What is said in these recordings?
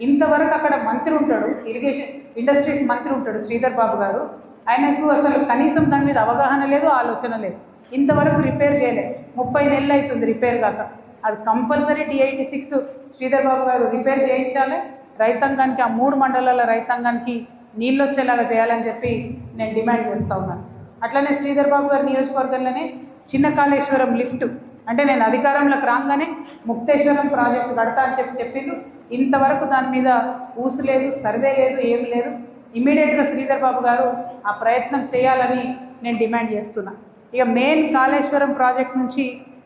ఇంతవరకు అక్కడ మంత్రి ఉంటాడు, ఇరిగేషన్ ఇండస్ట్రీస్ మంత్రి ఉంటాడు శ్రీధర్ బాబు గారు. ఆయనకు అసలు కనీసం దాని మీద అవగాహన లేదు, ఆలోచన లేదు. ఇంతవరకు రిపేర్ చేయలేదు. 30 నెలలు అవుతుంది రిపేర్ కాక. అది కంపల్సరీ DIT-6 శ్రీధర్ బాబు గారు రిపేర్ చేయించాలి. రైతాంగానికి, ఆ 3 మండలాల రైతాంగానికి నీళ్ళు వచ్చేలాగా చేయాలని చెప్పి నేను డిమాండ్ చేస్తూ ఉన్నాను. అట్లనే శ్రీధర్ బాబు గారి నియోజకవర్గంలోనే చిన్న కాళేశ్వరం లిఫ్ట్, అంటే నేను అధికారంలోకి రాగానే ముక్తేశ్వరం ప్రాజెక్టు కడతా అని చెప్పిండు. ఇంతవరకు దాని మీద ఊసు లేదు, సర్వే లేదు, ఏమి లేదు. ఇమీడియట్గా శ్రీధర్ బాబు గారు ఆ ప్రయత్నం చేయాలని నేను డిమాండ్ చేస్తున్నా. ఇక మెయిన్ కాళేశ్వరం ప్రాజెక్ట్ నుంచి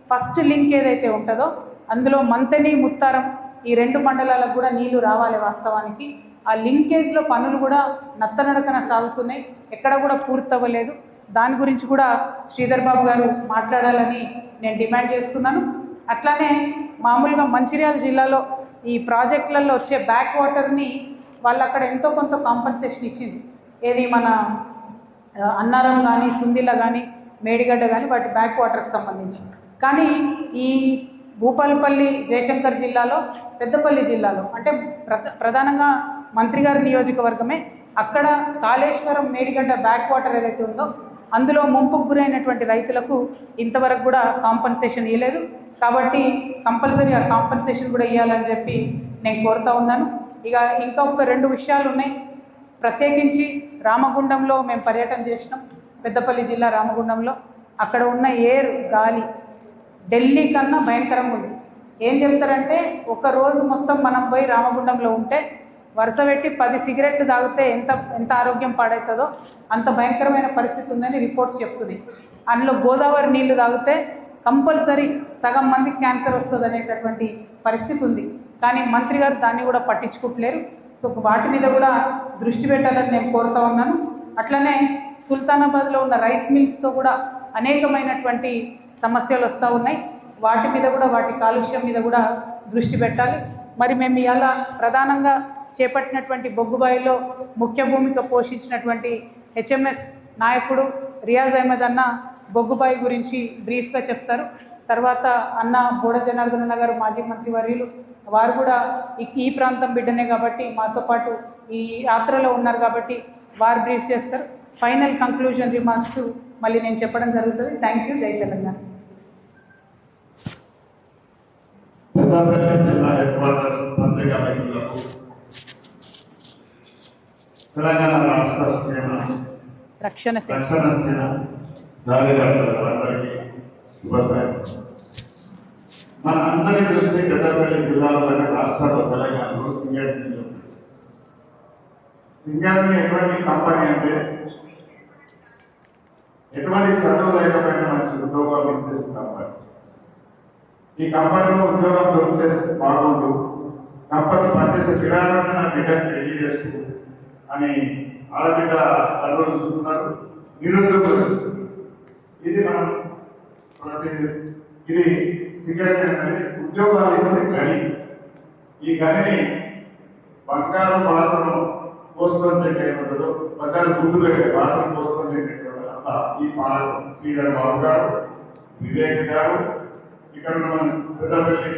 ఫస్ట్ లింక్ ఏదైతే ఉంటుందో అందులో మంతని, ముత్తారం ఈ 2 మండలాలకు కూడా నీళ్లు రావాలి. వాస్తవానికి ఆ లింకేజ్లో పనులు కూడా నత్తనడకన సాగుతున్నాయి, ఎక్కడ కూడా పూర్తవ్వలేదు. దాని గురించి కూడా శ్రీధర్ బాబు గారు మాట్లాడాలని నేను డిమాండ్ చేస్తున్నాను. అట్లానే మామూలుగా మంచిర్యాల జిల్లాలో ఈ ప్రాజెక్టులలో వచ్చే బ్యాక్ వాటర్ని వాళ్ళు అక్కడ ఎంతో కొంత కాంపన్సేషన్ ఇచ్చింది. ఏది మన అన్నారం కానీ, సుందిల కానీ, మేడిగడ్డ కానీ, వాటి బ్యాక్ వాటర్కి సంబంధించి. కానీ ఈ భూపాలపల్లి, జయశంకర్ జిల్లాలో, పెద్దపల్లి జిల్లాలో, అంటే ప్రధానంగా మంత్రి గారి నియోజకవర్గమే, అక్కడ కాళేశ్వరం మేడిగడ్డ బ్యాక్ వాటర్ ఏదైతే ఉందో అందులో ముంపుకు గురైనటువంటి రైతులకు ఇంతవరకు కూడా కాంపన్సేషన్ ఇవ్వలేదు. కాబట్టి కంపల్సరీ ఆ కాంపన్సేషన్ కూడా ఇవ్వాలని చెప్పి నేను కోరుతూ ఉన్నాను. ఇక ఇంకా ఒక 2 విషయాలు ఉన్నాయి. ప్రత్యేకించి రామగుండంలో మేము పర్యటన చేసినాం, పెద్దపల్లి జిల్లా రామగుండంలో. అక్కడ ఉన్న ఎయిర్, గాలి ఢిల్లీ కన్నా భయంకరంగా ఉంది. ఏం చెప్తారంటే, ఒక రోజు మొత్తం మనం పోయి రామగుండంలో ఉంటే వరుస పెట్టి 10 సిగరెట్లు తాగితే ఎంత ఆరోగ్యం పాడవుతుందో అంత భయంకరమైన పరిస్థితి ఉందని రిపోర్ట్స్ చెప్తున్నాయి. అందులో గోదావరి నీళ్లు తాగితే కంపల్సరీ సగం మందికి క్యాన్సర్ వస్తుంది అనేటటువంటి పరిస్థితి ఉంది. కానీ మంత్రి గారు దాన్ని కూడా పట్టించుకుంటలేరు. సో వాటి మీద కూడా దృష్టి పెట్టాలని నేను కోరుతూ ఉన్నాను. అట్లనే సుల్తానాబాద్లో ఉన్న రైస్ మిల్స్తో కూడా అనేకమైనటువంటి సమస్యలు వస్తూ ఉన్నాయి. వాటి మీద కూడా, వాటి కాలుష్యం మీద కూడా దృష్టి పెట్టాలి. మరి మేము ఇవాళ ప్రధానంగా చేపట్టినటువంటి బొగ్గుబాయిలో ముఖ్య భూమిక పోషించినటువంటి HMS నాయకుడు రియాజ్ అహ్మద్ అన్న బొగ్గుబాయి గురించి బ్రీఫ్గా చెప్తారు. తర్వాత అన్న బోడ జనార్దన గారు, మాజీ మంత్రి వర్యులు, వారు కూడా ఈ ప్రాంతం బిడ్డనే కాబట్టి మాతో పాటు ఈ యాత్రలో ఉన్నారు కాబట్టి వారు బ్రీఫ్ చేస్తారు. ఫైనల్ కంక్లూజన్ రిమార్క్స్ మళ్ళీ నేను చెప్పడం జరుగుతుంది. Thank you. జై తెలంగాణ. తెలంగాణ రాష్ట్ర సేన, రక్షణ సేన మన అందరి దృష్టి పెద్దపల్లి జిల్లాలో రాష్ట్రాల్లో తెలంగాణలో సింగర్ని ఎటువంటి కంపెనీ అంటే ఎటువంటి చదువు లేకపోయినా మంచి ఉద్యోగాలు ఇచ్చేసి కంపెనీ. ఈ కంపెనీలో ఉద్యోగం దొరికితే బాగుండు, కంపెనీ పనిచేసే కిరాణాన్ని నా బిడ్డని పెళ్లి చేసుకో అని ఆడబిడ్డ తల్లులు చూస్తున్నారు, నిరుద్యోగులు చూస్తున్నారు. ఇది మనం ఇది సింగర్ అనేది ఉద్యోగాలు ఇచ్చే గని. ఈ గనిని బంగారు బాధను పోసుకొని పెట్టేటప్పుడు, బంగారు గుడ్డు పెట్టే బాధను పోసుకొని పెట్టేటప్పుడు అట్లా ఈ శ్రీధర్ బాబు గారు, వివేక్ గారు, ఇక్కడ మన పెద్దపల్లి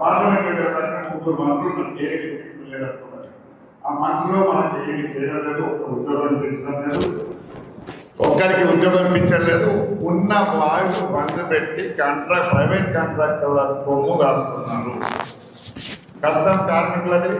పార్లమెంట్ ముగ్గురు మంత్రులు ఏమి లేదనుకున్నారు. ఆ మంత్రులు మనకి ఏమి చేయడం లేదు, ఉద్యోగం పెంచడం లేదు, ఒక్కరికి ఉద్యోగం ఇప్పించలేదు. ఉన్న వాయువు బంద్ పెట్టి ప్రైవేట్ కాంట్రాక్టర్ల కొమ్ము కాస్తున్నారు. కష్టం కార్మికులది.